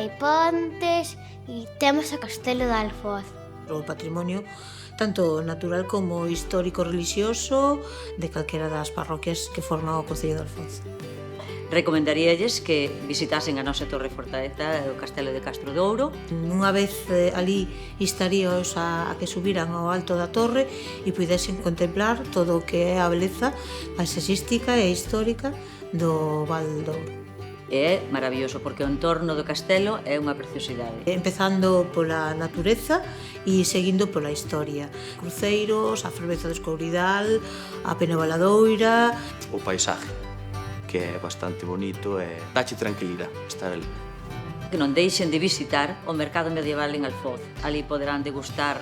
hai pontes e temos o Castelo de Alfoz. O patrimonio tanto natural como histórico-religioso de calquera das parroquias que forman o Concello de Alfoz. Recomendaríalles que visitasen a nosa torre fortaleza do Castelo de Castro de Ouro. Unha vez ali instaríos a que subiran ao alto da torre e pudesen contemplar todo o que é a beleza paisagística e histórica do Val do Ouro. É maravilloso porque o entorno do castelo é unha preciosidade. Empezando pola natureza e seguindo pola historia. Cruceiros, a ferveza do Escouridal, a Pena Valadoira. O paisaje, que é bastante bonito e dache tranquilidade estar ali. Que non deixen de visitar o mercado medieval en Alfoz. Ali poderán degustar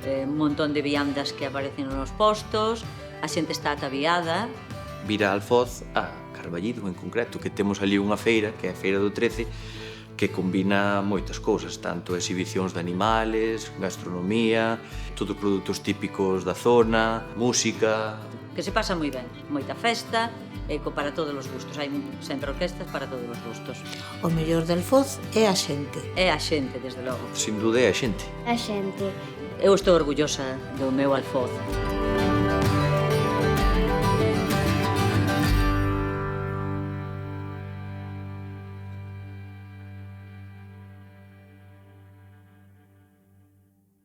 un montón de viandas que aparecen nos postos, a xente está ataviada. Vir a Alfoz, a Carballido en concreto, que temos ali unha feira, que é a Feira do 13, que combina moitas cousas, tanto exhibicións de animales, gastronomía, todos os produtos típicos da zona, música. Que se pasa moi ben, moita festa, e para todos os gustos, hai sempre orquestas para todos os gustos. O mellor de Alfoz é a xente. É a xente, desde logo. Sin duda é a xente. A xente. Eu estou orgullosa do meu Alfoz.